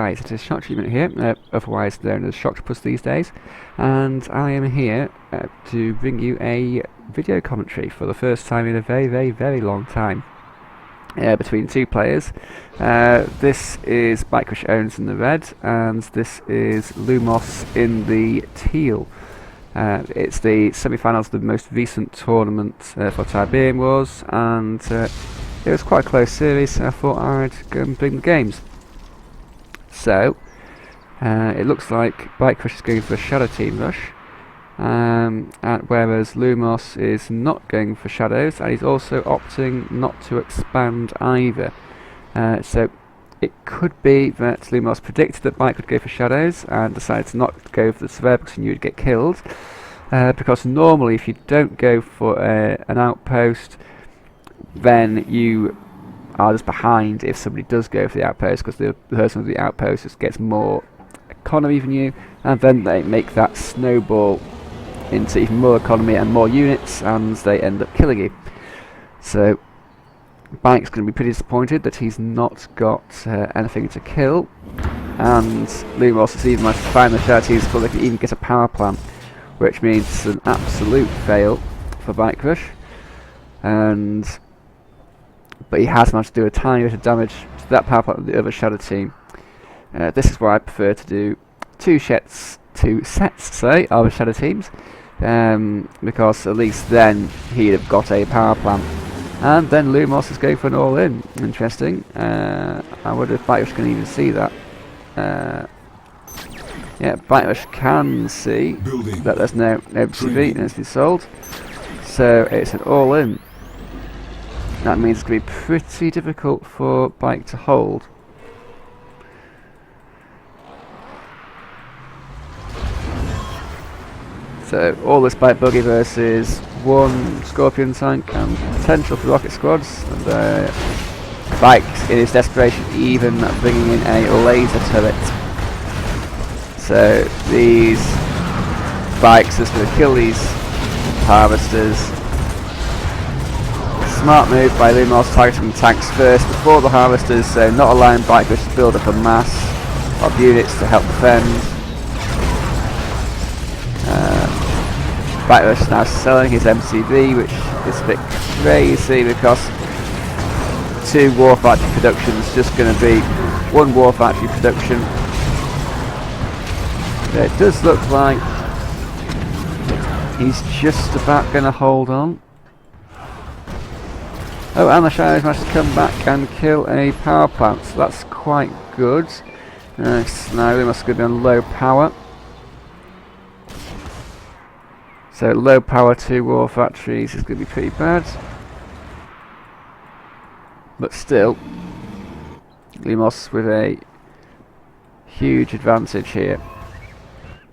guys, it is Shock Treatment here, otherwise known as shocktapus these days, and I am here to bring you a video commentary for the first time in a very long time between two players. This is bike-RUsh+ownz in the red, and this is Lumos in the teal. It's the semi-finals of the most recent tournament for Tiberium was, and it was quite a close series, so I thought I'd go and bring the games. So, it looks like bike-RUsh is going for a shadow team rush, whereas Lumos is not going for shadows, and he's also opting not to expand either. So it could be that Lumos predicted that Bike would go for shadows and decided to not go for the surveyor because he knew he'd get killed. Because normally if you don't go for an outpost, then you are just behind if somebody does go for the outpost, because the person with the outpost just gets more economy than you, and then they make that snowball into even more economy and more units, and they end up killing you. So Bike's going to be pretty disappointed that he's not got anything to kill, and Lumos has even managed to find the shadow teams before they can even get a power plant, which means it's an absolute fail for bike-RUsh. But he has managed to do a tiny bit of damage to that power plant with the other shadow team. This is why I prefer to do two sets of shadow teams, because at least then he'd have got a power plant. And then Lumos is going for an all-in. Interesting. I wonder if bike-RUsh can even see that. Yeah, bike-RUsh can see that there's no MCV and it's been sold. So it's an all-in. That means it's going to be pretty difficult for Bike to hold. So all this bike buggy versus one Scorpion tank and potential for rocket squads. And Bike, in his desperation, even bringing in a laser turret. So these Bikes are just going to kill these harvesters. Smart move by Lumos, targeting tanks first before the harvesters, so not allowing bike-RUsh to build up a mass of units to help defend. Bike-RUsh is now selling his MCV, which is a bit crazy because two war factory production is just going to be one war factory production. It does look like he's just about going to hold on. Oh, and the shadows managed to come back and kill a power plant, so that's quite good. Now they must be on low power. So low power 2 war factories is going to be pretty bad. But still, Lumos with a huge advantage here.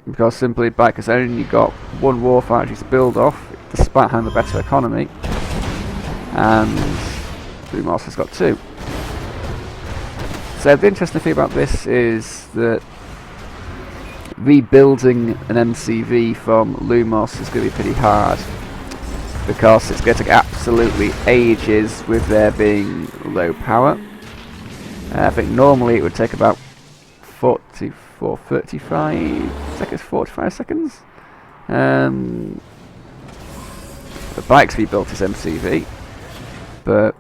Because simply Bike has only got one war factory to build off, despite having a better economy. And Lumos has got 2. So the interesting thing about this is that rebuilding an MCV from Lumos is going to be pretty hard, because it's going to take absolutely ages with there being low power. I think normally it would take about 45 seconds. The Bike's rebuilt his MCV, but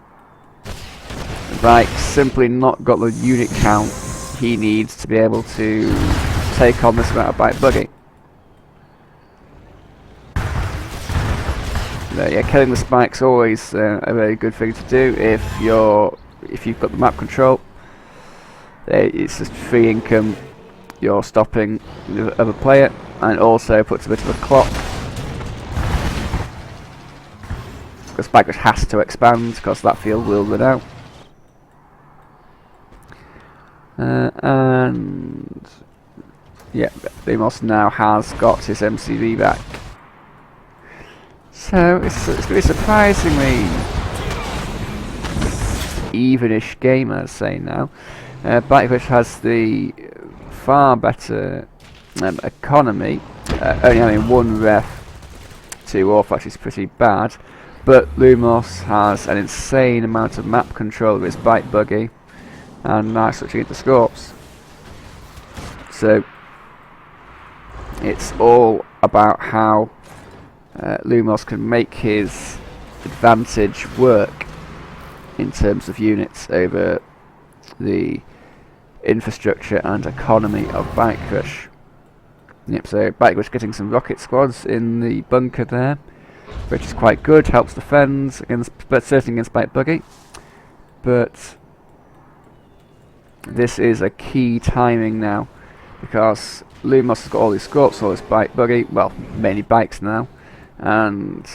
the Bike's simply not got the unit count he needs to be able to take on this amount of bike buggy. Yeah, killing the spike's always a very good thing to do if you've got the map control. It's just free income. You're stopping the other player, and it also puts a bit of a clock. Because bike-RUsh has to expand, because that field will run out. And yeah, Lumos now has got his MCV back. So it's going to be surprisingly evenish game, I'd say now. bike-RUsh has the far better economy, only having one ref to off, which is pretty bad. But Lumos has an insane amount of map control of his bike buggy, and now switching into Scorps. So it's all about how Lumos can make his advantage work in terms of units over the infrastructure and economy of bike-RUsh. Yep, so bike-RUsh getting some rocket squads in the bunker there, which is quite good, helps defend against, but certainly against bike buggy. But this is a key timing now, because Lumos has got all these scopes, all this bike buggy, well, mainly bikes now, and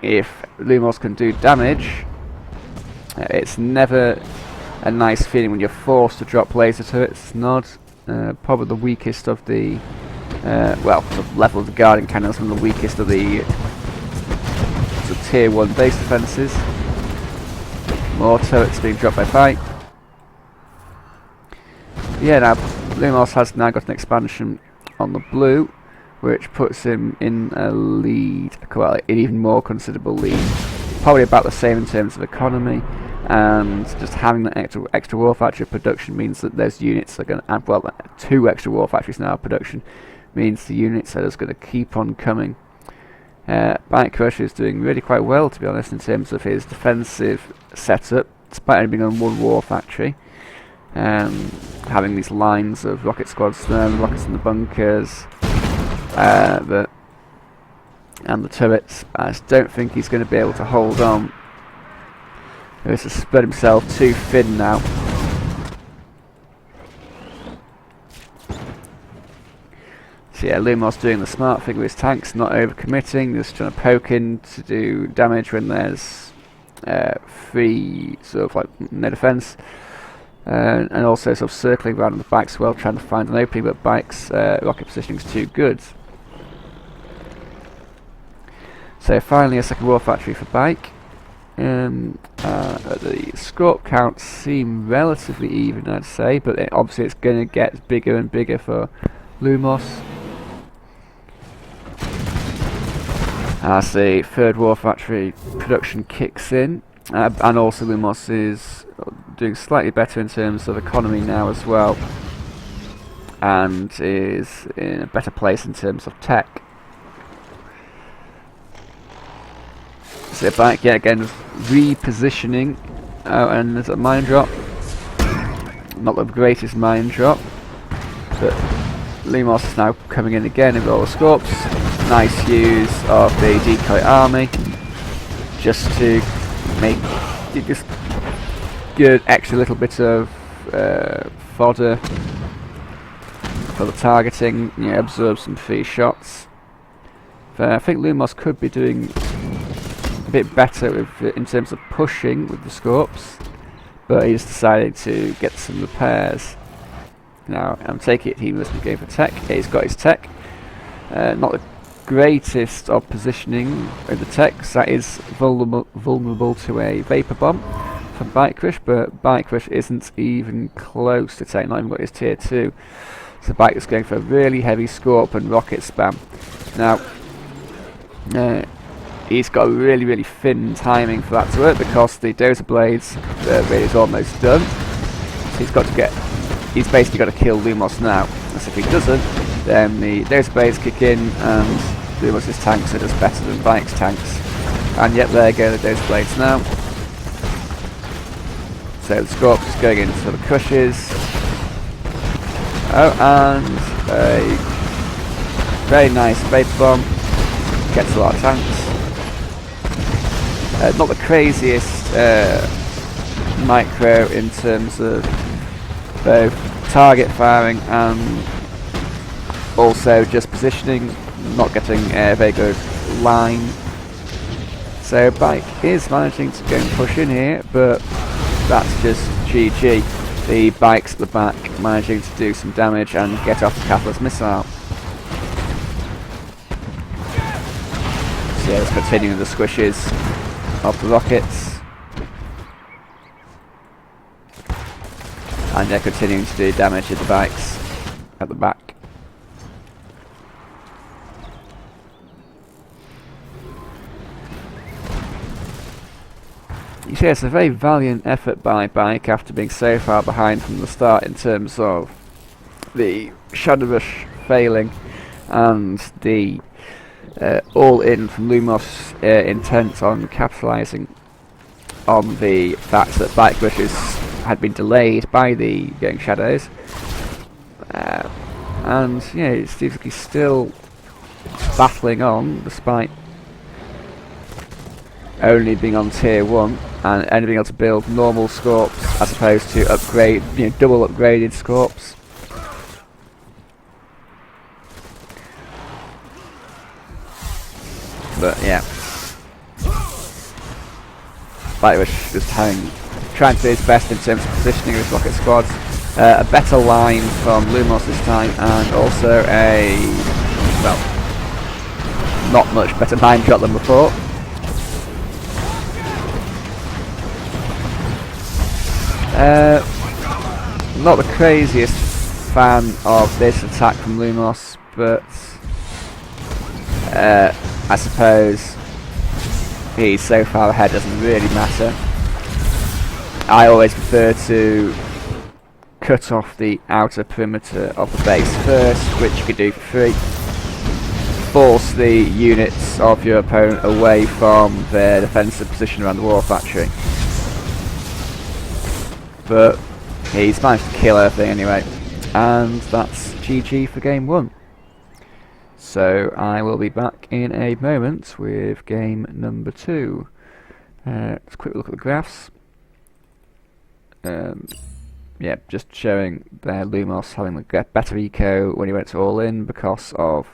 if Lumos can do damage, it's never a nice feeling when you're forced to drop laser turrets. It's not probably the weakest of the, well, the level of the guarding cannons, one of the weakest of the sort of tier 1 base defences. More turrets being dropped by bike. Yeah, now Lumos has now got an expansion on the blue, which puts him in a lead, well, an even more considerable lead. Probably about the same in terms of economy, and just having that extra war factory production means that those units are going to, well, 2 extra war factories now production means the units are just going to keep on coming. bike-RUsh is doing really quite well, to be honest, in terms of his defensive setup, despite only being on 1 war factory. Having these lines of rocket squads there, the rockets in the bunkers, and the turrets. I just don't think he's going to be able to hold on. He has spread himself too thin now. So yeah, Lumos doing the smart thing with his tanks, not overcommitting, just trying to poke in to do damage when there's free, sort of like no defense. And also sort of circling around on the bikes as well, trying to find an opening, but bike's rocket positioning is too good. So finally a second war factory for bike. The scope counts seem relatively even, I'd say, but obviously it's going to get bigger and bigger for Lumos. As the third war factory production kicks in, and also Lumos is doing slightly better in terms of economy now as well, and is in a better place in terms of tech. So bike yet again repositioning, and there's a mine drop. Not the greatest mine drop, but Lumos is now coming in again with all the scopes. Nice use of the decoy army, just to make it just good extra little bit of fodder for the targeting. Yeah, absorb some free shots. But I think Lumos could be doing a bit better with, in terms of pushing with the scopes, but he's decided to get some repairs. Now I'm taking it he must be going for tech. Yeah, he's got his tech. Not the greatest of positioning with the tech, so that is vulnerable to a vapor bomb from bike-RUsh, but bike-RUsh isn't even close to tech, not even got his tier 2. So bike is going for a really heavy scope and rocket spam. Now he's got a really thin timing for that to work, because the dozer blades really is almost done. So he's basically got to kill Lumos now. And so if he doesn't, then the dozer blades kick in and Lumos' tanks are just better than bike's tanks. And yet there go the dozer blades now. So the scope is going into the crushes. Oh, and a very nice vapor bomb. Gets a lot of tanks. Not the craziest micro in terms of both target firing and also just positioning, not getting a very good line. So bike is managing to go and push in here, but that's just GG. The bike's at the back managing to do some damage and get off the Catalyst missile. So yeah, let's continue with the squishes of the rockets, and they're continuing to do damage at the bikes at the back. You see, it's a very valiant effort by bike after being so far behind from the start in terms of the Shadow Rush failing and the all-in from Lumos intent on capitalising on the fact that bike-RUsh had been delayed by the Going Shadows. And yeah, it seems like he's still battling on despite only being on tier 1 and only being able to build normal scorps as opposed to upgrade, double upgraded scorps. But yeah, bike-RUsh just trying to do his best in terms of positioning his rocket squads. A better line from Lumos this time, and also a, well, not much better 9-shot than before. Not the craziest fan of this attack from Lumos, but I suppose he's so far ahead, doesn't really matter. I always prefer to cut off the outer perimeter of the base first, which you can do for free. Force the units of your opponent away from their defensive position around the war factory. But he's managed to kill everything anyway, and that's GG for game 1. So I will be back in a moment with game number 2. Let's quickly look at the graphs. Yeah, just showing there Lumos having the better eco when he went to all in because of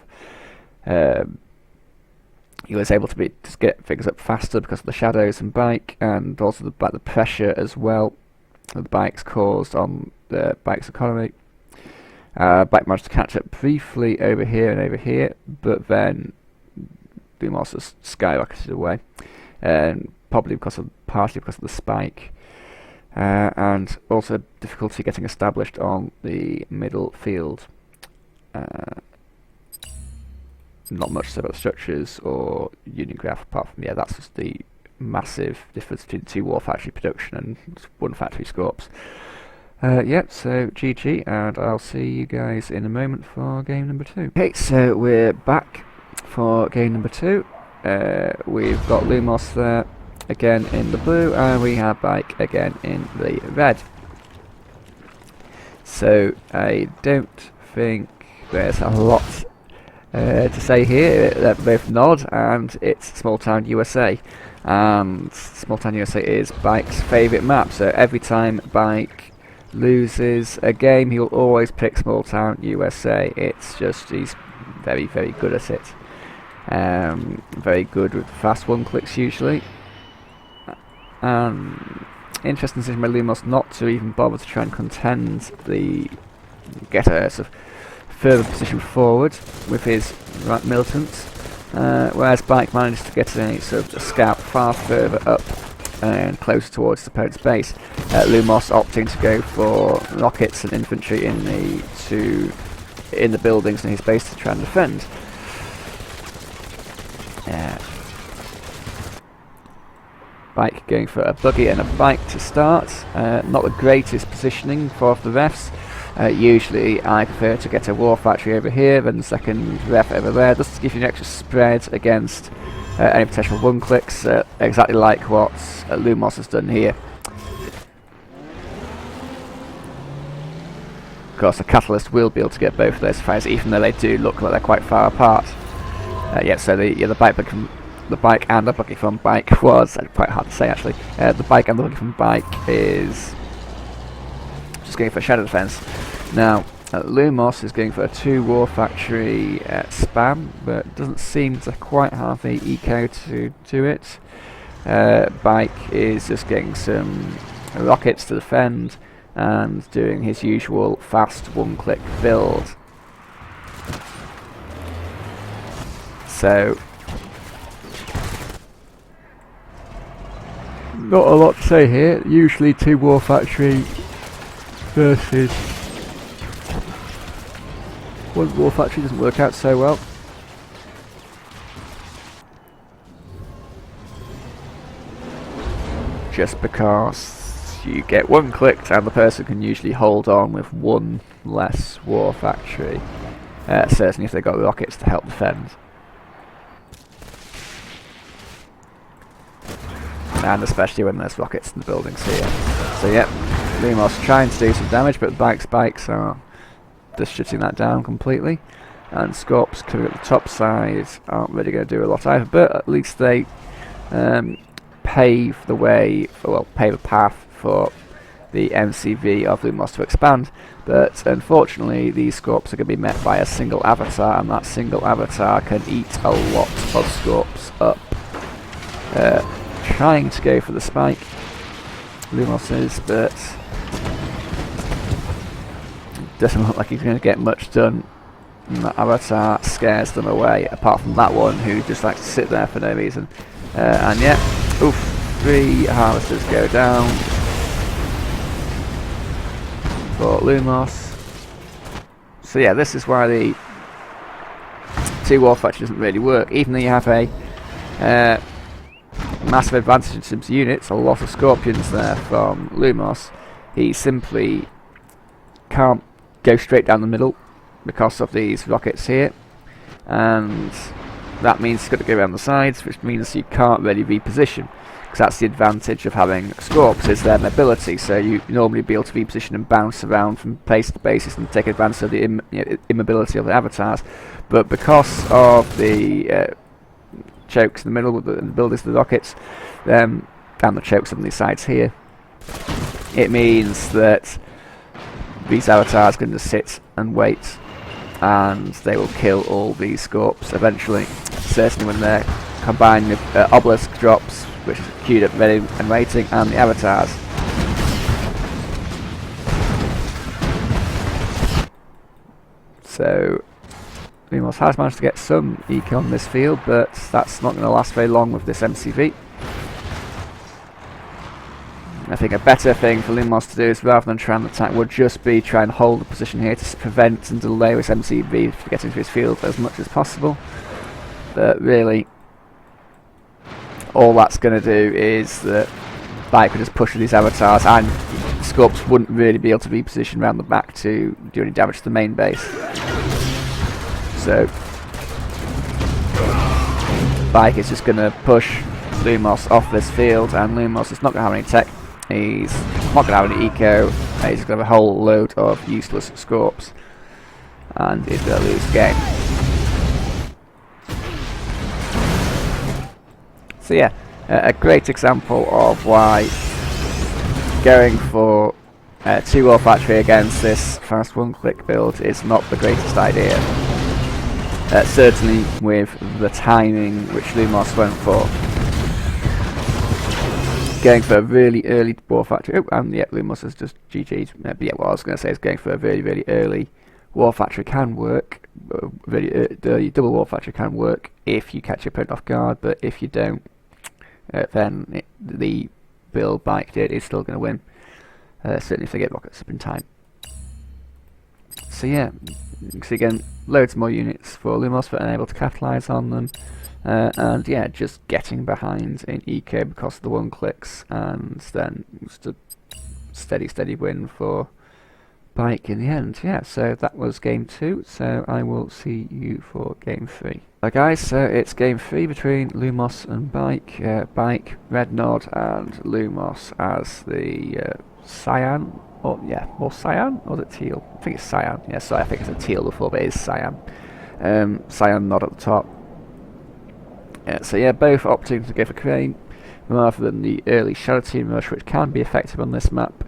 he was able to just get things up faster because of the shadows and bike, and also the pressure as well that the bikes caused on the bike's economy. Bike managed to catch up briefly over here and over here, but then Lumos has skyrocketed away, and probably partially because of the spike. And also difficulty getting established on the middle field. Not much so about structures or Union graph, apart from, yeah, that's just the massive difference between 2 war factory production and 1 factory scorps. Yep, so GG, and I'll see you guys in a moment for game number 2. Okay, so we're back for game number 2. We've got Lumos there again in the blue, and we have Bike again in the red. So I don't think there's a lot to say here. They both nod, and it's Small Town USA, and Small Town USA is Bike's favourite map. So every time Bike loses a game, he'll always pick Small Town USA. It's just he's very, very good at it. Very good with fast 1-clicks usually. Interesting decision by Lumos not to even bother to try and contend get a sort of further position forward with his militants, whereas Bike managed to get a sort of a scout far further up and closer towards his opponent's base. Lumos opting to go for rockets and infantry in the buildings in his base to try and defend. Bike going for a buggy and a bike to start. Not the greatest positioning for the refs. Usually I prefer to get a war factory over here, then the second ref over there, just to give you an extra spread against any potential 1-clicks, exactly like what Lumos has done here. Of course, the Catalyst will be able to get both of those fires, even though they do look like they're quite far apart. Yeah, so the bike and the buggy from Bike was quite hard to say actually. The bike and the buggy from Bike is just going for a shadow defense. Now Lumos is going for a 2 war factory spam, but doesn't seem to quite have the eco to do it. Bike is just getting some rockets to defend and doing his usual fast 1-click build. So not a lot to say here. Usually 2 war factory versus 1 war factory doesn't work out so well. Just because is you get one clicked and the person can usually hold on with one less war factory, certainly if they've got rockets to help defend. And especially when there's rockets in the buildings here. So yep, Lumos trying to do some damage, but bikes are just shutting that down completely. And Scorps coming up the top side aren't really going to do a lot either, but at least they pave the way, pave a path for the MCV of Lumos to expand. But unfortunately, these Scorps are going to be met by a single avatar, and that single avatar can eat a lot of Scorps up. Trying to go for the spike, Lumos is, but doesn't look like he's going to get much done. And that avatar scares them away, apart from that one who just likes to sit there for no reason. And yeah, oof, 3 harvesters go down for Lumos. So yeah, this is why the 2 war factory doesn't really work, even though you have a massive advantage in terms of units, a lot of Scorpions there from Lumos. He simply can't go straight down the middle because of these rockets here, and that means he's got to go around the sides, which means you can't really reposition, because that's the advantage of having Scorps, is their mobility. So you normally be able to reposition and bounce around from place to basis and take advantage of the immobility of the avatars. But because of the chokes in the middle, the buildings of the rockets, and the chokes on these sides here, it means that these avatars can just sit and wait, and they will kill all these Scorps eventually. Certainly when they're combined with obelisk drops, which is queued up ready and waiting, and the avatars. So Lumos has managed to get some eco on this field, but that's not going to last very long with this MCV. I think a better thing for Lumos to do is, rather than try and attack, would just be try and hold the position here to prevent and delay this MCV from getting to his field as much as possible. But really, all that's going to do is that Bike would just push with these avatars, and Scorps wouldn't really be able to reposition around the back to do any damage to the main base. So Bike is just going to push Lumos off this field, and Lumos is not going to have any tech. He's not going to have any eco. He's going to have a whole load of useless Scorps, and he's going to lose the game. So yeah, a great example of why going for 2 war factory against this fast 1-click build is not the greatest idea. Certainly with the timing which Lumos went for. Going for a really early war factory. Oh, and yeah, Lumos has just GG'd. But yeah, what I was going to say is going for a really early war factory can work. The double war factory can work if you catch your opponent off guard, but if you don't, then the build Bike did is still going to win. Certainly if they get rockets up in time. So yeah, you can see again, loads more units for Lumos, but unable to capitalise on them. And yeah, just getting behind in eco because of the 1-clicks, and then just a steady win for Bike in the end. Yeah, so that was game 2, so I will see you for game 3. Right guys, so it's game 3 between Lumos and Bike. Bike, red nod, and Lumos as the cyan, or cyan, or is it teal? I think it's cyan. Yeah, so I think it's a teal before, but it is cyan. Cyan nod at the top. So yeah, both opting to go for Crane rather than the early Shadow Team Rush, which can be effective on this map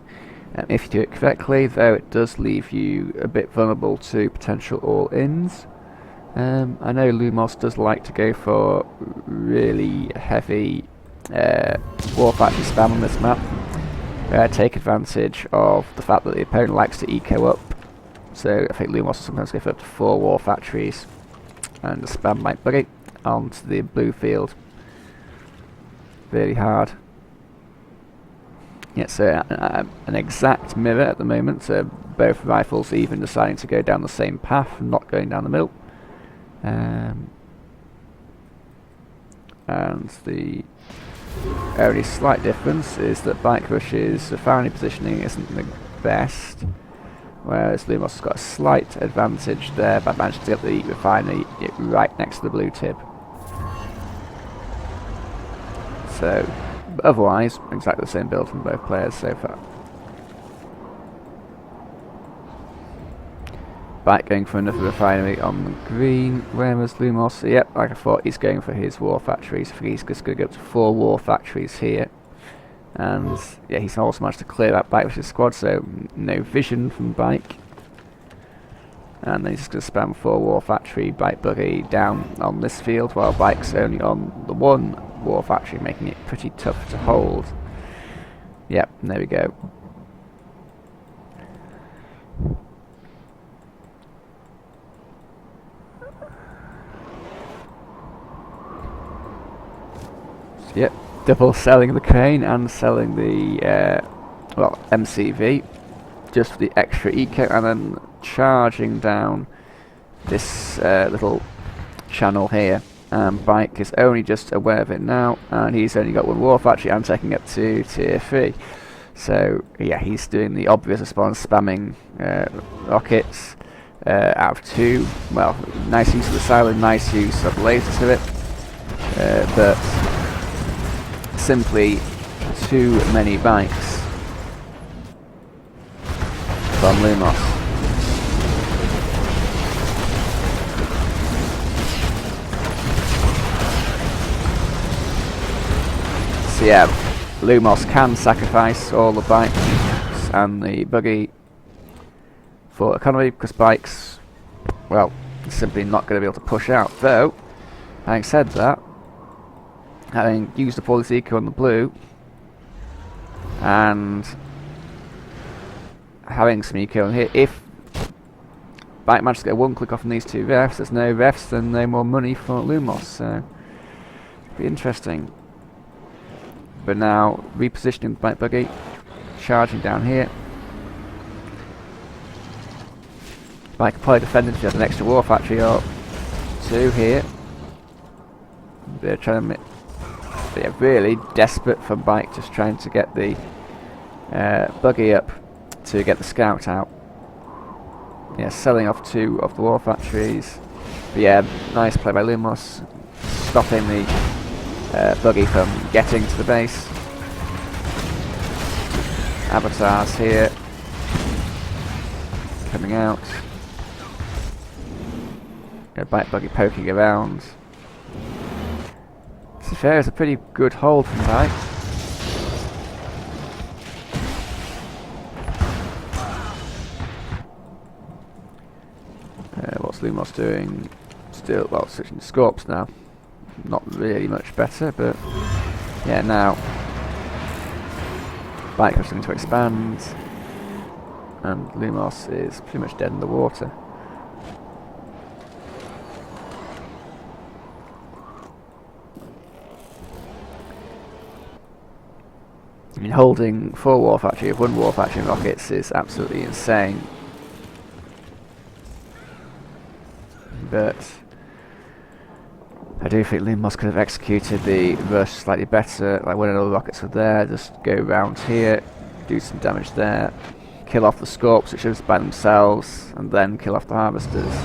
if you do it correctly, though it does leave you a bit vulnerable to potential all-ins. I know Lumos does like to go for really heavy war factory spam on this map. Take advantage of the fact that the opponent likes to eco up. So I think Lumos will sometimes go for up to 4 war factories and a spam Bike buggy onto the blue field. Really hard. Yeah, so an exact mirror at the moment, so both rifles even deciding to go down the same path and not going down the middle. And the Only slight difference is that bike-RUsh's refinery positioning isn't the best, whereas Lumos has got a slight advantage there by managing to get the refinery right next to the blue tip. So, otherwise, exactly the same build from both players so far. Bike going for another refinery on the green, whereas Lumos, yep, like I thought, he's going for his war factories. I think he's just going to go up to 4 war factories here. And yeah, he's also managed to clear that bike-RUsh's squad, so no vision from Bike. And then he's just going to spam 4 war factory, bike buggy down on this field, while Bike's only on the 1 war factory, making it pretty tough to hold. Yep, there we go. Yep, double selling the crane and selling the MCV just for the extra eco, and then charging down this little channel here. Bike is only just aware of it now, and he's only got 1 war factory and taking up to tier 3. So yeah, he's doing the obvious response, spamming rockets out of 2. Well, nice use of the silent, nice use of laser to it, but simply too many bikes from Lumos. So yeah, Lumos can sacrifice all the bikes and the buggy for economy, because bikes, well, simply not going to be able to push out. Though, having said that, having used the police eco on the blue and having some eco on here, if Bike manages to get 1 click off on these 2 refs, there's no refs, then no more money for Lumos, so it'll be interesting. But now repositioning the bike buggy, charging down here. Bike could probably defend if you had an extra war factory or 2 here. They're trying to. They're really desperate for Bike, just trying to get the buggy up to get the scout out. Yeah, selling off 2 of the war factories. But yeah, nice play by Lumos, stopping the buggy from getting to the base. Avatars here, coming out. Bike buggy poking around. To be fair, it's a pretty good hold from Bike. What's Lumos doing? Still, well, switching to Scorps now. Not really much better, but yeah, now Bike is starting to expand, and Lumos is pretty much dead in the water. I mean, holding 4 war factory of 1 war factory in rockets is absolutely insane. But I do think Lumos could have executed the rush slightly better, like when all the rockets were there, just go around here, do some damage there, kill off the Scorps, which is by themselves, and then kill off the harvesters.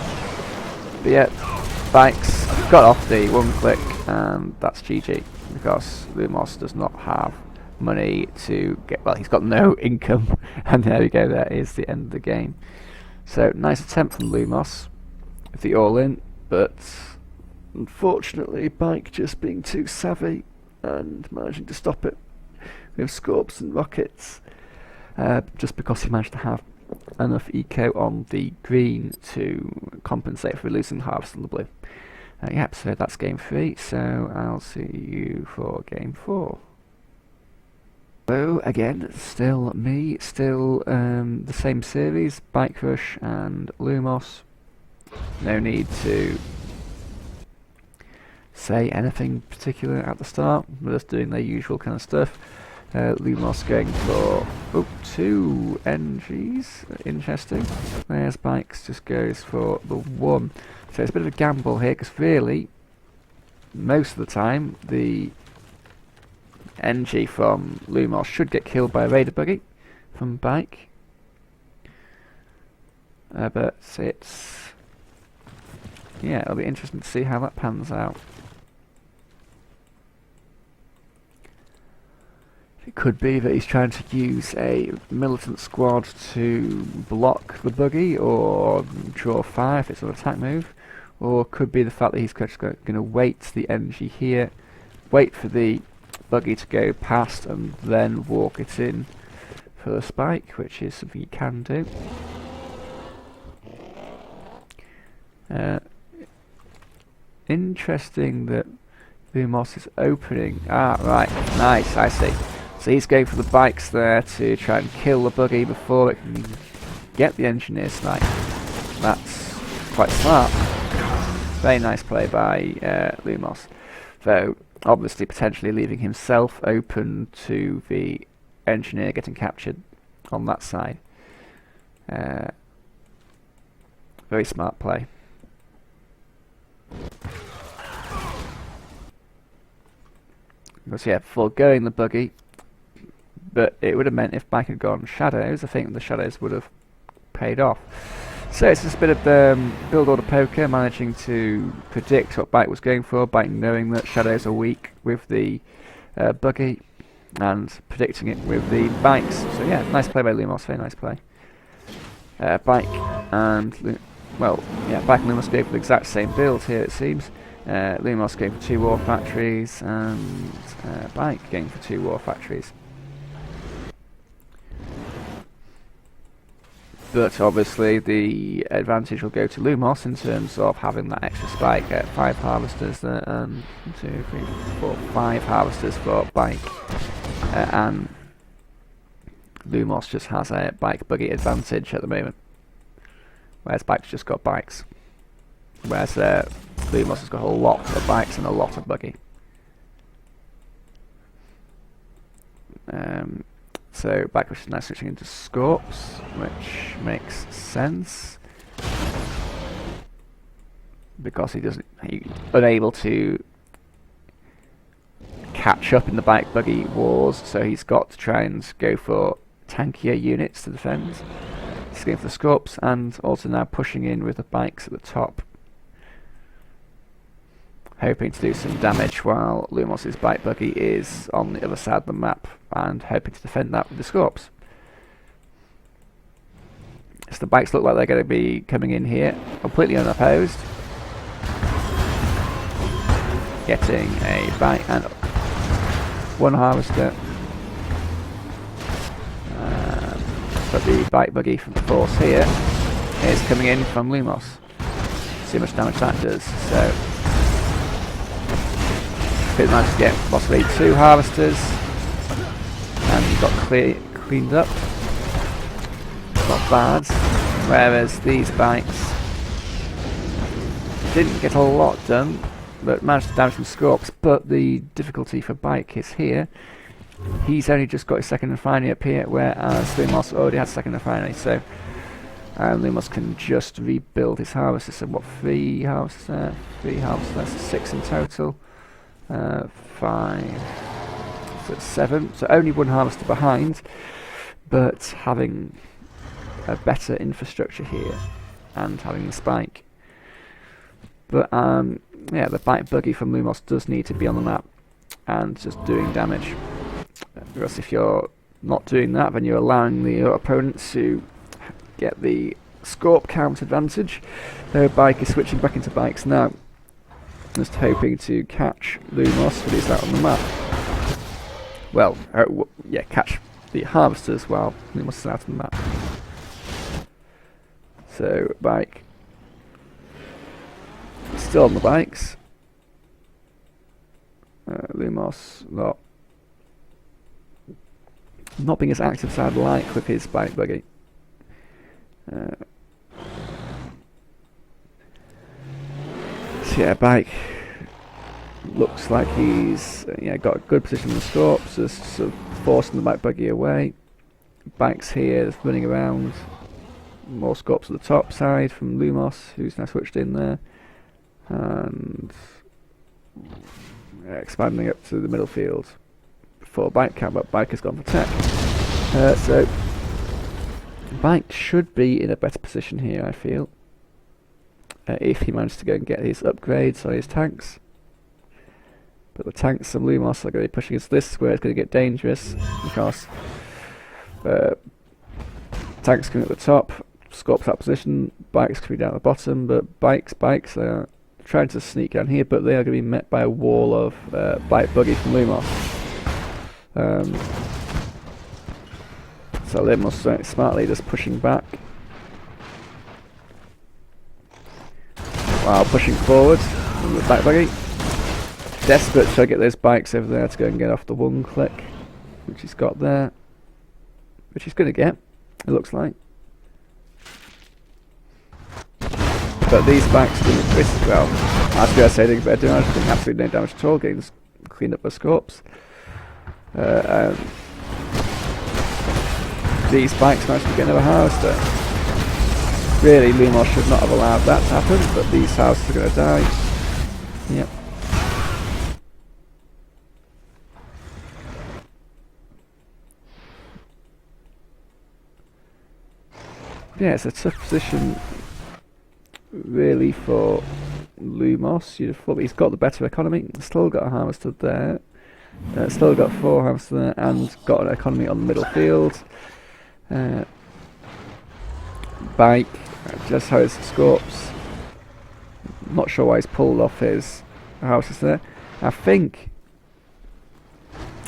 But yeah, Bikes got off the 1 click, and that's GG, because Lumos does not have money to get, well, he's got no income, and there we go, that is the end of the game. So, nice attempt from Lumos with the all-in, but unfortunately Bike just being too savvy and managing to stop it with Scorps and rockets, just because he managed to have enough eco on the green to compensate for losing harvest on the blue. Yep, so that's game 3, so I'll see you for game 4. So again, still me, still the same series, bike-RUsh and Lumos. No need to say anything particular at the start, we're just doing their usual kind of stuff. Lumos going for 2 NGs, interesting. There's Bikes, just goes for the 1. So it's a bit of a gamble here, because really, most of the time, the NG from Lumos should get killed by a raider buggy from bike. But it's... yeah, it'll be interesting to see how that pans out. It could be that he's trying to use a militant squad to block the buggy or draw fire if it's an attack move, or could be the fact that he's just going to wait the energy here, wait for the buggy to go past and then walk it in for the spike, which is something you can do. Interesting that Lumos is opening. Ah, right, nice, I see. So he's going for the bikes there to try and kill the buggy before it can get the engineer snipe. That's quite smart. Very nice play by Lumos. Though, obviously potentially leaving himself open to the engineer getting captured on that side. Very smart play. Because yeah, foregoing the buggy, but it would have meant if bike had gone shadows, I think the shadows would have paid off. So it's just a bit of build order poker, managing to predict what bike was going for, bike knowing that shadows are weak with the buggy, and predicting it with the bikes. So yeah, nice play by Lumos, very nice play. Bike and Bike and Lumos go for the exact same build here, it seems. Lumos going for 2 war factories, and Bike going for 2 war factories. But obviously the advantage will go to Lumos in terms of having that extra spike at 5 harvesters there, 1, 2, 3, 4, 5 harvesters for Bike, and Lumos just has a bike buggy advantage at the moment, whereas Bike's just got bikes, whereas Lumos has got a lot of bikes and a lot of buggy. So bike-RUsh is now switching into Scorps, which makes sense because he's unable to catch up in the bike buggy wars, so he's got to try and go for tankier units to defend. He's going for the Scorps and also now pushing in with the bikes at the top, hoping to do some damage while Lumos' bike buggy is on the other side of the map and hoping to defend that with the Scorps. So the bikes look like they're going to be coming in here completely unopposed, getting a bike and 1 harvester, but the bike buggy from the force here is coming in from Lumos. See how much damage that does. So could manage to get possibly 2 harvesters, and he got cleaned up. Not bad. Whereas these bikes didn't get a lot done, but managed to damage some Scorps. But the difficulty for Bike is here. He's only just got his second refinery up here, whereas Lumos already has second refinery. So Lumos can just rebuild his harvesters. So what, 3 harvesters there? 3 harvesters, that's 6 in total. 5, so 7. So only 1 harvester behind, but having a better infrastructure here and having the spike. But yeah, the bike buggy from Lumos does need to be on the map and just doing damage. Because if you're not doing that, then you're allowing your opponents to get the Scorp count advantage. Their bike is switching back into bikes now, just hoping to catch Lumos when he's out on the map. Well, yeah, catch the harvesters while Lumos is out on the map. So, Bike still on the bikes. Lumos not being as active as I'd like with his bike buggy. So yeah, Bike looks like he's got a good position in the Scorps, just sort of forcing the bike buggy away. Bike's here, just running around. More Scorps at the top side from Lumos, who's now switched in there, and expanding up to the middle field for bike camp, but bike has gone for tech. So bike should be in a better position here, I feel, if he manages to go and get his upgrades on his tanks. But the tanks of Lumos are going to be pushing us this where it's going to get dangerous, because tanks coming at the top, Scorp's that position, bikes coming down at the bottom, but bikes are trying to sneak down here, but they are going to be met by a wall of bike buggy from Lumos. So Lumos smartly just pushing back, while pushing forward with the bike buggy. Desperate to try to get those bikes over there to go and get off the one click, which he's got there, which he's going to get, it looks like. But these bikes do pretty well. I was going to say they better damage, doing absolutely no damage at all, getting cleaned up by Scorps. These bikes managed to get another harvester. Really, Lumos should not have allowed that to happen, but these houses are going to die. Yep. Yeah, it's a tough position, really, for Lumos. You'd have thought he's got the better economy. Still got a harvester there. Still got 4 harvesters there, and got an economy on the middle field. Bike just has Scorps. Not sure why he's pulled off his houses there. I think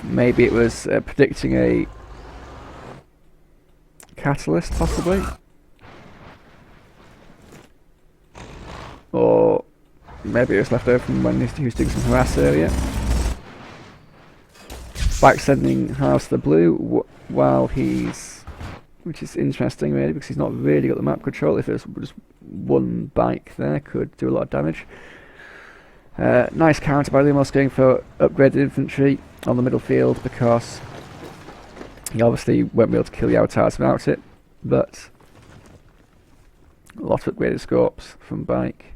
maybe it was predicting a catalyst, possibly. Or maybe it was left over from when he was doing some harass earlier. Bike sending house to the blue while he's, which is interesting really, because he's not really got the map control. If there's just one bike there, could do a lot of damage. Nice counter by Lumos, going for upgraded infantry on the middle field, because he obviously won't be able to kill the avatars without it, but a lot of upgraded Scorps from bike.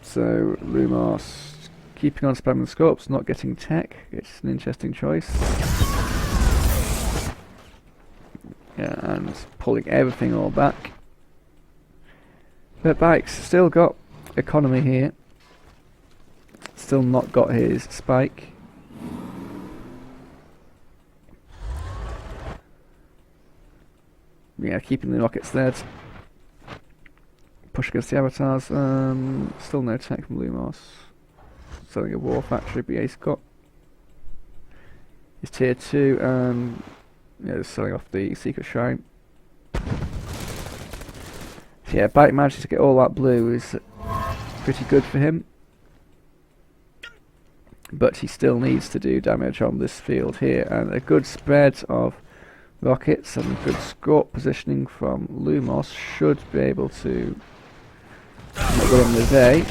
So Lumos keeping on spamming the Scorps, not getting tech. It's an interesting choice. Yeah, and pulling everything all back. But bike's still got economy here. Still not got his spike. Yeah, keeping the rockets there. Push against the avatars. Still no tech from Lumos. Selling a war factory, but yeah, he's got his tier 2, and yeah, just selling off the secret shrine. So yeah, bike managing to get all that blue is pretty good for him, but he still needs to do damage on this field here, and a good spread of rockets and good Scorp positioning from Lumos should be able to win the day.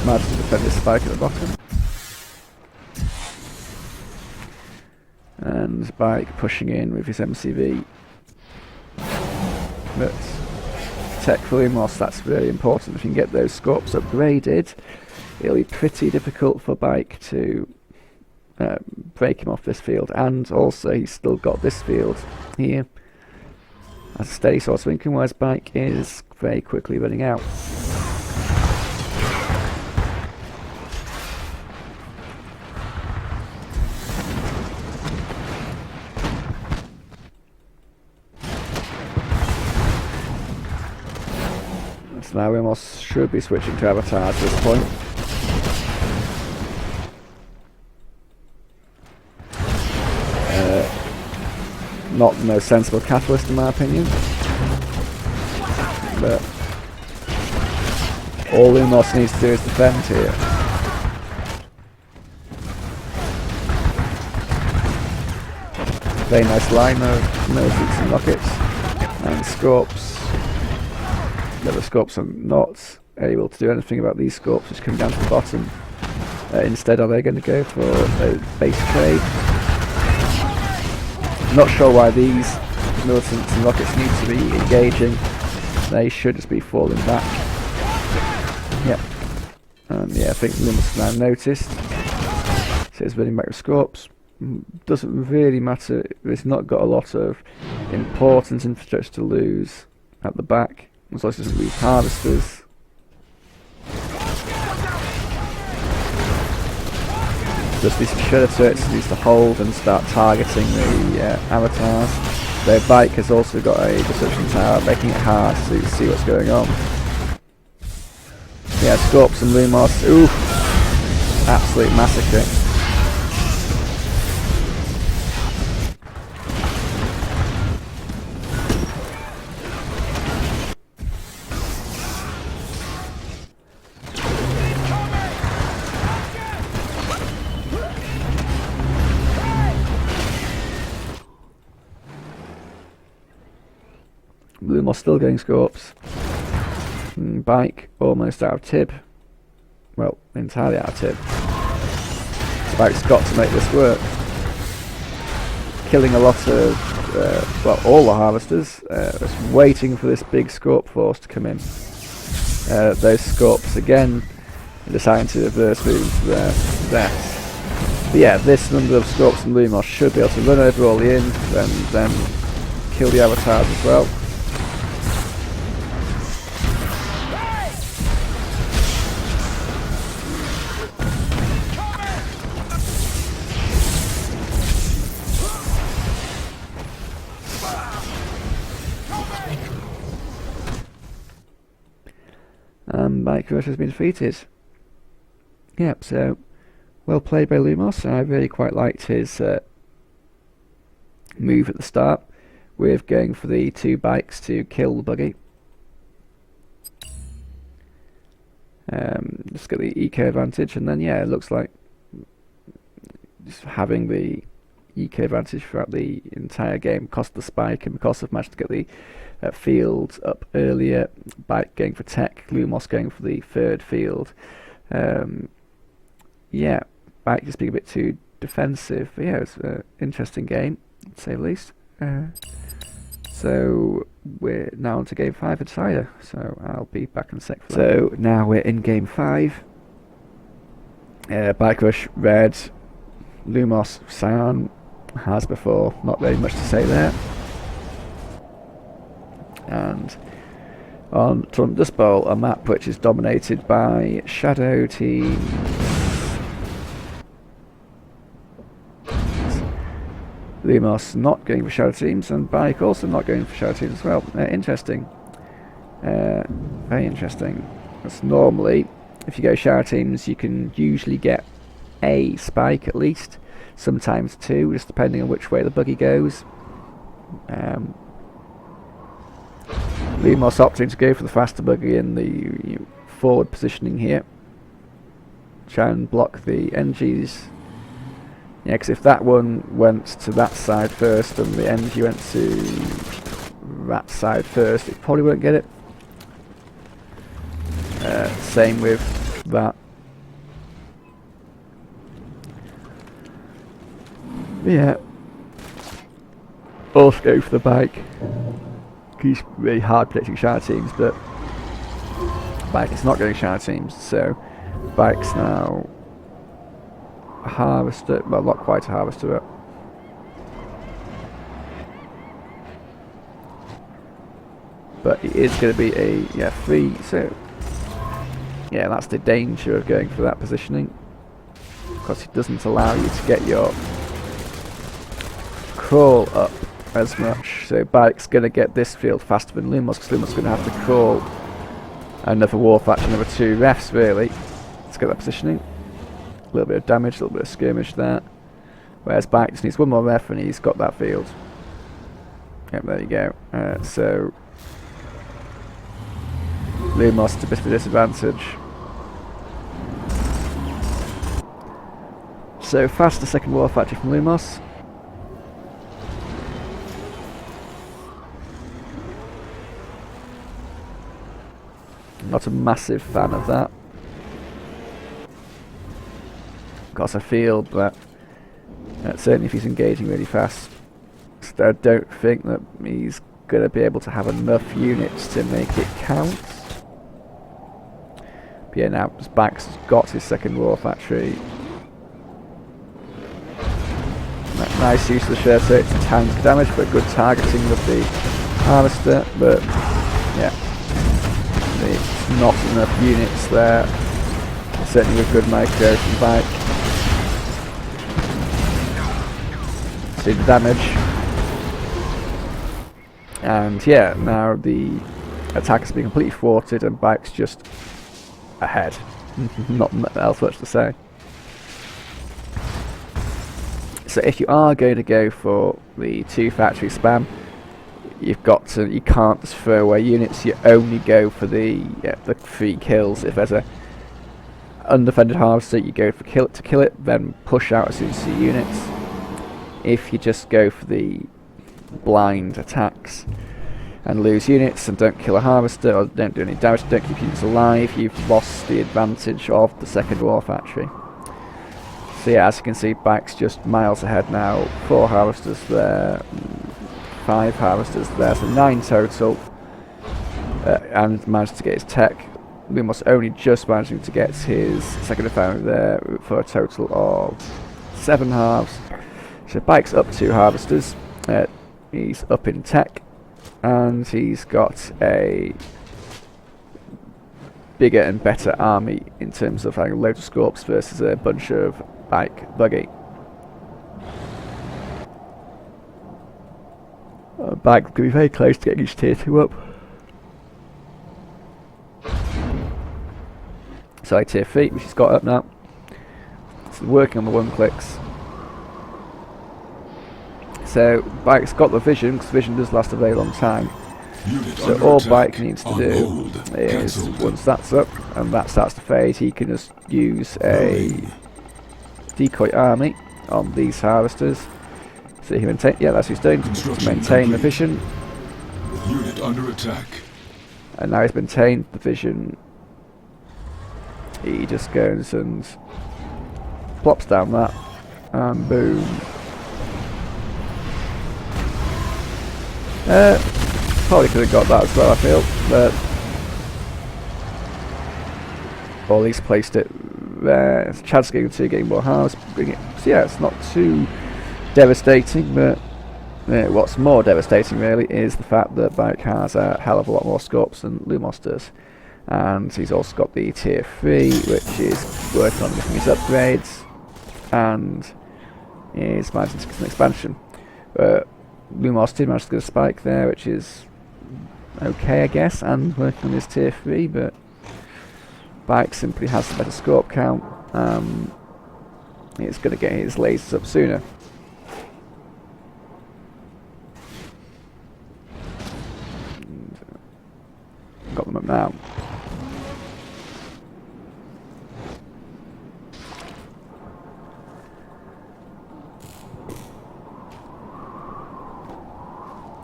Managed to defend this spike at the bottom. And bike pushing in with his MCV. But tech for Lumos, that's really important. If you can get those Scorps upgraded, it'll be pretty difficult for bike to break him off this field. And also he's still got this field here as a steady source of income, whereas bike is very quickly running out. So now Lumos should be switching to avatars at this point. Not the most sensible catalyst in my opinion, but all Lumos needs to do is defend here. Very nice line of militants and rockets, and Scorps. The other Scorps are not able to do anything about these Scorps which come down to the bottom. Instead, are they going to go for a base trade? Not sure why these militants and rockets need to be engaging, they should just be falling back. Yep. Yeah, I think Lumos now noticed. So it's running back with Scorps. Doesn't really matter. It's not got a lot of important infrastructure to lose at the back, as long as it doesn't lose harvesters. Just these shredder turrets needs to hold and start targeting the avatars. Their bike has also got a destruction tower, making it hard to see what's going on. Yeah, Scorps and Lumos, oof, absolute massacre. Lumos still going Scorps. Bike almost out of Tib. Well, entirely out of Tib. Bike's got to make this work. Killing a lot of, well, all the harvesters. Just waiting for this big Scorp force to come in. Those Scorps again deciding to reverse move their deaths. But yeah, this number of Scorps and Lumos should be able to run over all the Inns and then kill the avatars as well. bike-RUsh has been defeated. Yep, so well played by Lumos. I really quite liked his move at the start with going for the 2 bikes to kill the buggy. Just get the eco advantage, and then yeah, it looks like just having the eco advantage throughout the entire game cost the spike, and because I've managed to get the field up earlier, bike going for tech, Lumos going for the 3rd field. Yeah, bike just being a bit too defensive, but yeah, it's an interesting game, to say the least. So we're now on to game 5 of Decider, so I'll be back in a sec for that. So now we're in game 5. bike-RUsh red, Lumos cyan, as before, not very much to say there. And on Trundus Bowl, a map which is dominated by shadow teams. Lumos not going for shadow teams, and Bike also not going for shadow teams as well. Interesting. Very interesting. That's normally, if you go shadow teams, you can usually get a spike at least, sometimes 2, just depending on which way the buggy goes. Lumos opting to go for the faster buggy in the forward positioning here. Try and block the NGs. Yeah, because if that one went to that side first and the NG went to that side first, it probably won't get it. Same with that. But yeah, also go for the bike. He's really hard predicting shadow teams, but bike is not going shadow teams, so bike's now a harvester, well, not quite a harvester, but it is going to be a free, so yeah, that's the danger of going for that positioning, because it doesn't allow you to get your crawl up as much. So bike's going to get this field faster than Lumos, because Lumos is going to have to crawl another warfaction, another 2 refs really to get that positioning. A little bit of damage, a little bit of skirmish there, whereas bike just needs 1 more ref and he's got that field. Yep, there you go. So Lumos at a bit of a disadvantage. So faster second warfaction from Lumos. Not a massive fan of that, because I feel that certainly if he's engaging really fast, just I don't think that he's going to be able to have enough units to make it count. But yeah, now Bike's got his second war factory. Nice use of the share, so it's tank damage, but good targeting with the harvester. But yeah, it's not enough units there. Certainly with good micro from Bike. See the damage. And yeah, now the attack has been completely thwarted and Bike's just ahead. Not else much to say. So if you are going to go for the 2 factory spam, you can't just throw away units. You only go for the 3 kills. If there's a undefended harvester, you go for to kill it, then push out as soon as you see units. If you just go for the blind attacks and lose units and don't kill a harvester or don't do any damage, don't keep units alive, you've lost the advantage of the second war factory. So yeah, as you can see, Bike's just miles ahead now. 4 harvesters there, 5 harvesters there, so 9 total, and managed to get his tech. Lumos only just managing to get his second refinery there for a total of 7 halves. So Bike's up 2 harvesters, he's up in tech, and he's got a bigger and better army in terms of having loads of scorps versus a bunch of Bike buggy. Bike could be very close to getting his tier 2 up. Sorry, tier 3, which he's got up now. So working on the 1 clicks. So Bike's got the vision, because vision does last a very long time. So all Bike needs to do is, once that's up and that starts to fade, he can just use a decoy army on these harvesters. So he maintain, yeah, that's what he's doing, to maintain the vision. Unit under attack. And now he's maintained the vision. He just goes and plops down that, and boom. Probably could have got that as well, I feel, but or at least placed it there. Chad's getting more halves, bring it. So yeah, it's not too devastating, but what's more devastating really is the fact that Bike has a hell of a lot more scorps than Lumos does. And he's also got the tier 3, which is working on getting his upgrades, and is managing to get some expansion. Lumos did manage to get a spike there, which is okay, I guess, and working on his tier 3, but Bike simply has the better scorp count. He's going to get his lasers up sooner. Got them up now.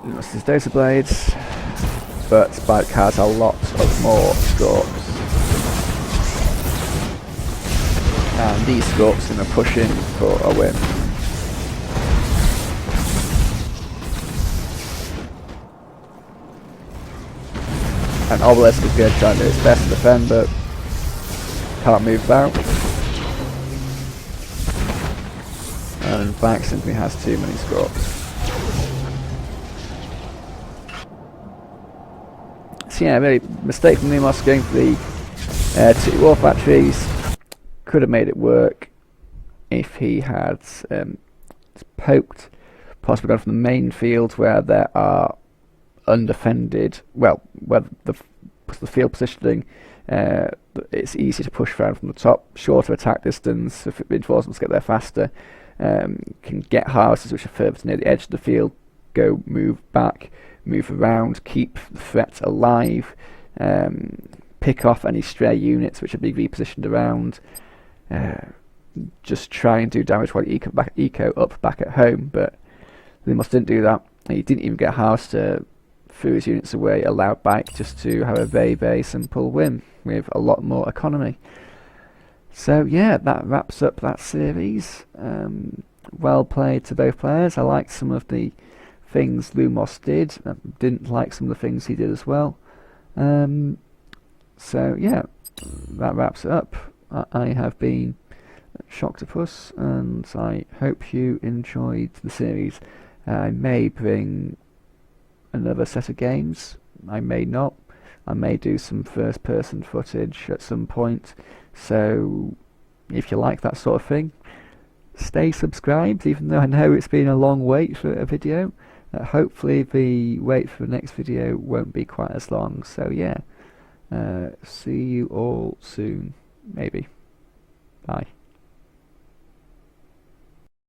Lost his data blades, but Bike has a lot of more scorps. And these scorps are pushing for a win. And Obelisk is going to try and do its best to defend, but can't move about. And Bike simply has too many scorps. So yeah, really mistake from Lumos going for the 2 war factories. Could have made it work if he had poked, possibly gone from the main field where there are undefended, well, where the field positioning, it's easy to push around from the top, shorter attack distance, if reinforcements get there faster, can get harvesters which are further near the edge of the field, move back, move around, keep the threat alive, pick off any stray units which are being repositioned around, just try and do damage while you eco up back at home. But Lumos didn't do that. He didn't even get a harvester threw his units away, allowed Bike just to have a very, very simple win with a lot more economy. So yeah, that wraps up that series. Well played to both players. I liked some of the things Lumos did. Didn't like some of the things he did as well. So yeah, that wraps it up. I have been Shocktapus, and I hope you enjoyed the series. I may bring another set of games, I may not. I may do some first person footage at some point, so if you like that sort of thing, stay subscribed, even though I know it's been a long wait for a video. Hopefully the wait for the next video won't be quite as long, so yeah, see you all soon, maybe. Bye.